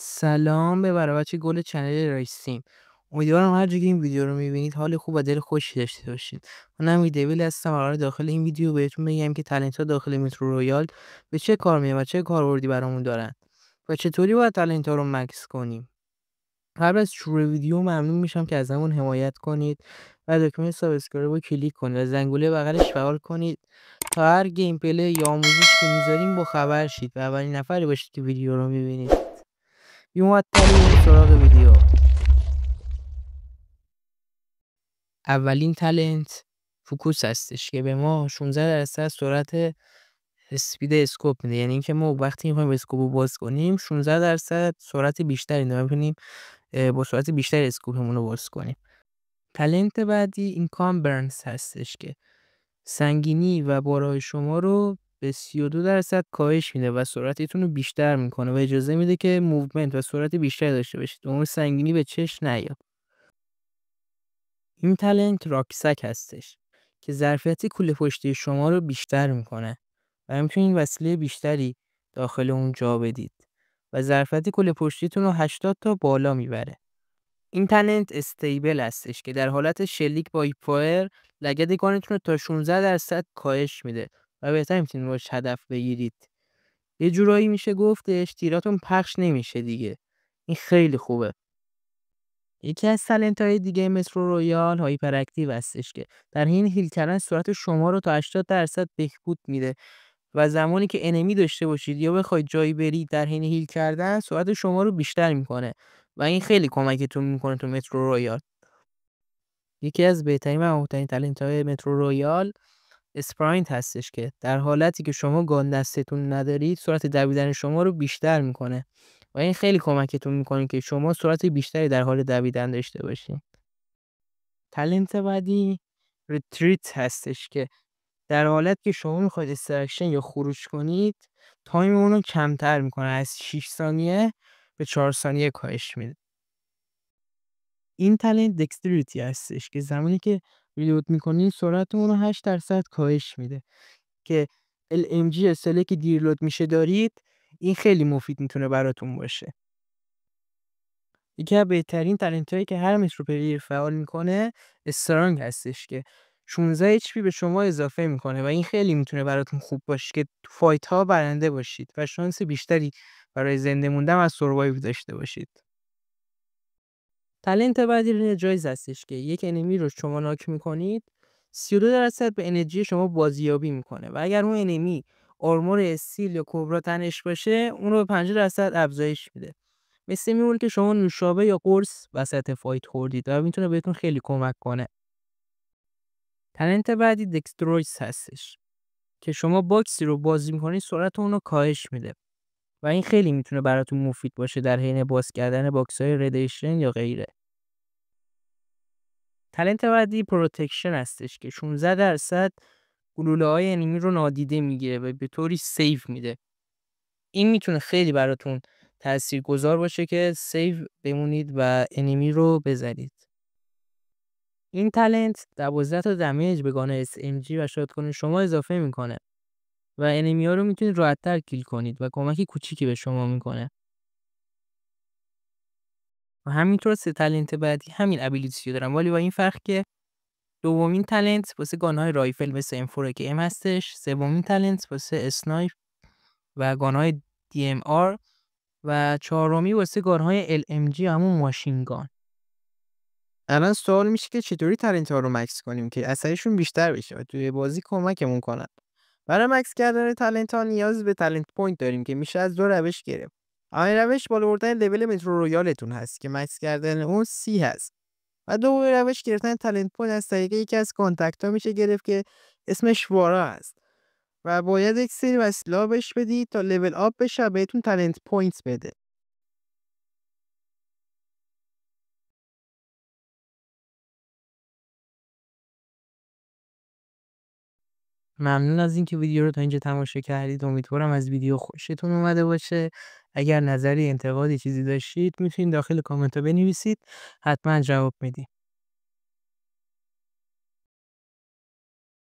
سلام به برابچه گل چنل رایسیم. امیدوارم هر جا که این ویدیو رو میبینید حال خوب و دل خوشی داشته باشید. من امیر دیویل هستم و قراره داخل این ویدیو بهتون بگم که تالنت ها داخل مترو رویال به چه کار میاد و چه کاربردی برامون دارن و چطوری باید تالنت ها رو مکس کنیم. قبل از شروع ویدیو ممنون میشم که از همون حمایت کنید و دکمه سابسکرایب رو کلیک کنید و زنگوله بغلش فعال کنید تا هر گیم پلی یا آموزش که میذاریم با خبر شید و اولین نفری باشید که ویدیو رو میبینید. بی‌معطلی سراغ ویدیو. اولین تالنت فوکوس هستش که به ما 16% سرعت اسپید اسکوپ میده، یعنی اینکه ما وقتی میخوایم اسکوپ رو باز کنیم 16% سرعت بیشتری داریم، میتونیم با سرعت بیشتری اسکوپمون رو باز کنیم. تالنت بعدی اینکام برنز هستش که سنگینی و بارای شما رو به 32% کاهش میده و سرعتتون رو بیشتر میکنه و اجازه میده که موومنت و سرعت بیشتری داشته باشید و اون سنگینی به چش نیاد. این تالنت راکسک هستش که ظرفیت کوله پشتی شما رو بیشتر میکنه و میتونید وسیله بیشتری داخل اون جا بدید و ظرفیت کوله پشتیتون رو 80 تا بالا میبره. این تالنت استیبل هستش که در حالت شلیک با هیپفایر لگد گانتون رو تا 16% کاهش میده و بهتر میتونید باش هدف بگیرید. یه جورایی میشه گفتش تیراتون پخش نمیشه دیگه. این خیلی خوبه. یکی از تالنت‌های دیگه مترو رویال هایپر اکتیو هستش که در حین هیل کردن سرعت شما رو تا 80% بهبود میده و زمانی که انمی داشته باشید یا بخواید جایی برید در حین هیل کردن سرعت شما رو بیشتر میکنه و این خیلی کمکتون میکنه تو مترو رویال. یکی از بهترین و مهمترین تالنت‌های مترو رویال اسپراینت هستش که در حالتی که شما گان دستتون ندارید سرعت دویدن شما رو بیشتر میکنه و این خیلی کمکتون میکنه که شما سرعت بیشتری در حال دویدن داشته باشید. تالنت بعدی ریتریت هستش که در حالت که شما میخواید استرکشن یا خروج کنید تایم اون رو کمتر میکنه، از 6 ثانیه به 4 ثانیه کاهش میده. این تالنت دکستریتی هستش که زمانی که ریلود میکنید سرعت اون رو 8% کاهش میده که LMG اصطلاحی که دیرلود میشه دارید، این خیلی مفید میتونه براتون باشه. یکی از بهترین تالنت هایی که هر مترو پلیر فعال میکنه استرانگ هستش که 16 HP به شما اضافه میکنه و این خیلی میتونه براتون خوب باشه که تو فایت ها برنده باشید و شانس بیشتری برای زنده موندن از سروایو داشته باشید. تالنت بعدی رنرجایز هستش که یک انمی رو شما ناک میکنید 32% به انرژی شما بازیابی میکنه و اگر اون انمی آرمور استیل یا کبرا تنش باشه اون رو به 50% افزایش میده. مثل میمونه که شما نوشابه یا قرص وسط فایت خوردید و میتونه بهتون خیلی کمک کنه. تالنت بعدی دکسترویس هستش که شما باکسی رو بازی میکنید سرعت اون رو کاهش میده و این خیلی میتونه براتون مفید باشه در حین باز کردن باکس های ردیشن یا غیره. تالنت بعدی پروتکشن هستش که 16% گلوله های انمی رو نادیده میگیره و به طوری سیف میده. این میتونه خیلی براتون تاثیرگذار باشه که سیف بمونید و انمی رو بزنید. این تالنت 12 تا دمیج به گان SMG و شاتگان شما اضافه میکنه و انمی ها رو میتونید راحت‌تر کیل کنید و کمکی کوچیکی به شما میکنه. و همینطور سه تالنت بعدی همین ابیلیتی رو دارن ولی با این فرق که دومین تالنت واسه گان‌های رایفل مثل M4 ام هستش، سومین تالنت واسه اسنایپ و گان‌های DMR و چهارمی واسه گان‌های LMG همون ماشین گان. الان سوال میشه که چطوری تالنت ها رو مکس کنیم که اثرشون بیشتر بشه و توی بازی کمکمون کنن. برای مکس کردن تالنت ها نیاز به تالنت پوینت داریم که میشه از دو روش گرفت. اولین روش بالا بردن لول مترو رویالتون هست که مکس کردن اون 30 هست. و دومین روش گرفتن تالنت پوینت از طریق یکی از کانتکت ها میشه گرفت که اسمش وارا هست و باید یک سری وسیله بهش بدید تا لول آپ بشه بهتون تالنت پوینت بده. ممنون از اینکه ویدیو رو تا اینجا تماشا کردید. امیدوارم از ویدیو خوشتون اومده باشه. اگر نظری، انتقادی، چیزی داشتید میتونید داخل کامنت ها بنویسید. حتما جواب میدیم.